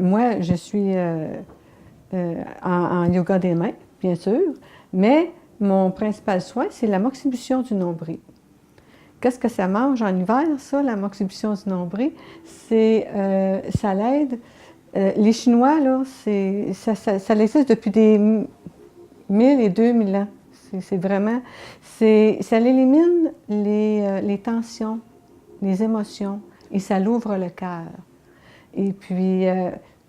moi, je suis en yoga des mains, bien sûr, mais mon principal soin, c'est l'amoxibustion du nombril. Qu'est-ce que ça mange en hiver, ça, l'amoxibustion du nombril? Ça l'aide. Les Chinois, là, ça existe depuis des 1000 et 2000 ans. Ça élimine les tensions, les émotions, et ça l'ouvre le cœur. Et puis,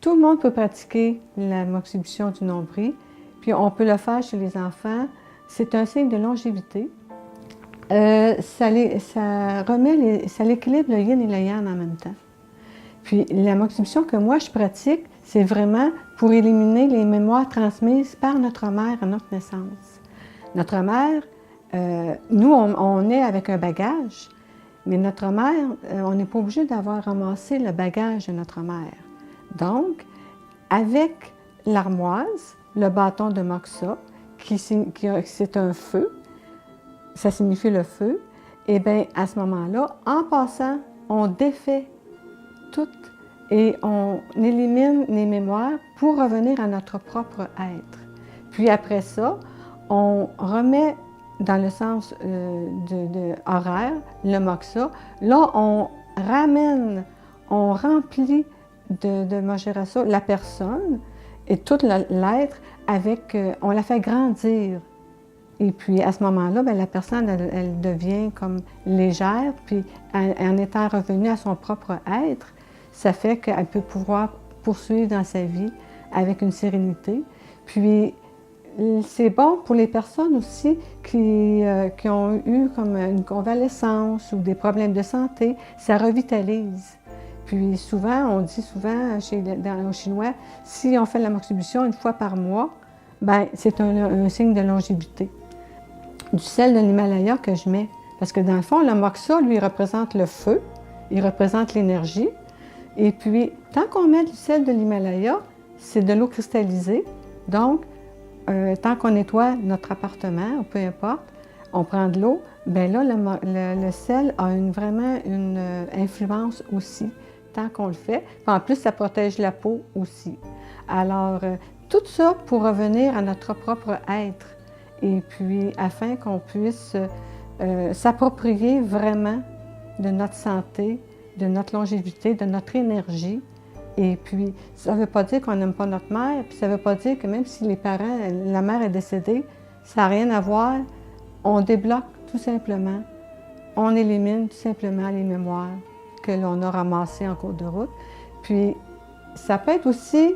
tout le monde peut pratiquer l'amoxibustion du nombril, puis on peut le faire chez les enfants. C'est un signe de longévité. Ça l'équilibre le yin et le yang en même temps. Puis l'amoxibustion que moi je pratique, c'est vraiment pour éliminer les mémoires transmises par notre mère à notre naissance. Notre mère, nous on est avec un bagage, mais notre mère, on n'est pas obligé d'avoir ramassé le bagage de notre mère. Donc, avec l'armoise, le bâton de moxa, c'est un feu, ça signifie le feu, et bien à ce moment-là, en passant, on défait tout et on élimine les mémoires pour revenir à notre propre être. Puis après ça, on remet dans le sens horaire le moxa. Là, on ramène, on remplit de Maharaja la personne et tout l'être avec, on la fait grandir. Et puis, à ce moment-là, bien, la personne, elle devient comme légère, puis en étant revenue à son propre être, ça fait qu'elle peut pouvoir poursuivre dans sa vie avec une sérénité. Puis, c'est bon pour les personnes aussi qui ont eu comme une convalescence ou des problèmes de santé, ça revitalise. Puis souvent, on dit souvent aux Chinois, si on fait l'amoxibustion une fois par mois, bien, c'est un signe de longévité. Du sel de l'Himalaya que je mets. Parce que dans le fond, le moxa, lui, représente le feu, il représente l'énergie. Et puis, tant qu'on met du sel de l'Himalaya, c'est de l'eau cristallisée. Donc, tant qu'on nettoie notre appartement, ou peu importe, on prend de l'eau, bien là, le sel a vraiment une influence aussi, tant qu'on le fait. Puis en plus, ça protège la peau aussi. Alors, tout ça pour revenir à notre propre être. Et puis, afin qu'on puisse s'approprier vraiment de notre santé, de notre longévité, de notre énergie. Et puis, ça ne veut pas dire qu'on n'aime pas notre mère, puis ça ne veut pas dire que même si la mère est décédée, ça n'a rien à voir. On débloque tout simplement, on élimine tout simplement les mémoires que l'on a ramassées en cours de route. Puis, ça peut être aussi,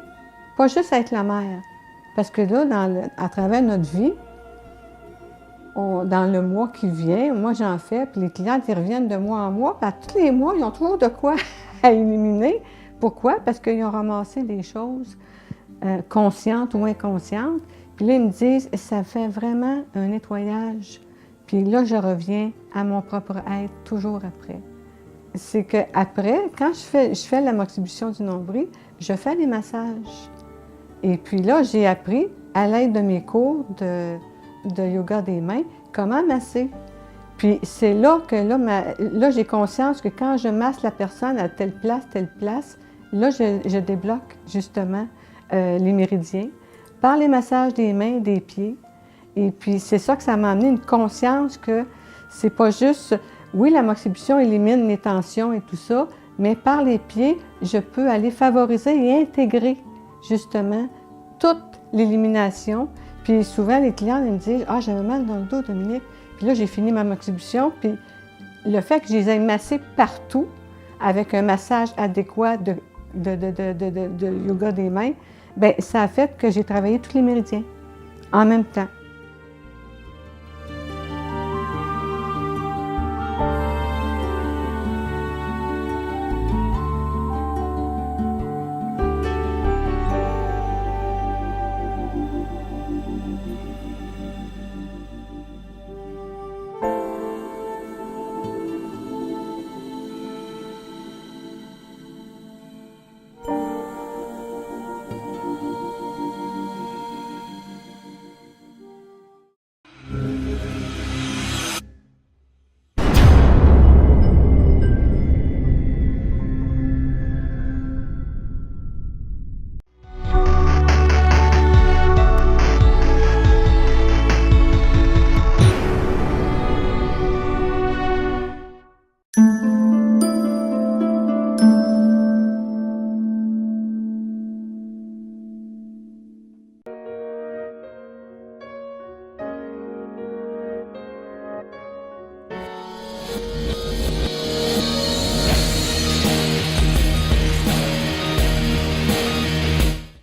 pas juste avec la mère, parce que là, à travers notre vie, dans le mois qui vient, moi j'en fais, puis les clients ils reviennent de mois en mois, puis à tous les mois, ils ont toujours de quoi à éliminer. Pourquoi? Parce qu'ils ont ramassé des choses conscientes ou inconscientes. Puis là, ils me disent, ça fait vraiment un nettoyage. Puis là, je reviens à mon propre être toujours après. C'est qu'après, quand je fais l'amoxibustion du nombril, je fais des massages. Et puis là, j'ai appris, à l'aide de mes cours de yoga des mains, comment masser. Puis c'est là que là j'ai conscience que quand je masse la personne à telle place, là je débloque justement les méridiens par les massages des mains, des pieds. Et puis c'est ça que ça m'a amené une conscience que c'est pas juste, oui, l'amoxibustion élimine les tensions et tout ça, mais par les pieds, je peux aller favoriser et intégrer justement toute l'élimination. Puis souvent, les clients ils me disent « Ah, j'avais mal dans le dos, Dominique. » Puis là, j'ai fini ma moxibustion. Puis le fait que je les ai massés partout avec un massage adéquat de yoga des mains, bien, ça a fait que j'ai travaillé tous les méridiens en même temps.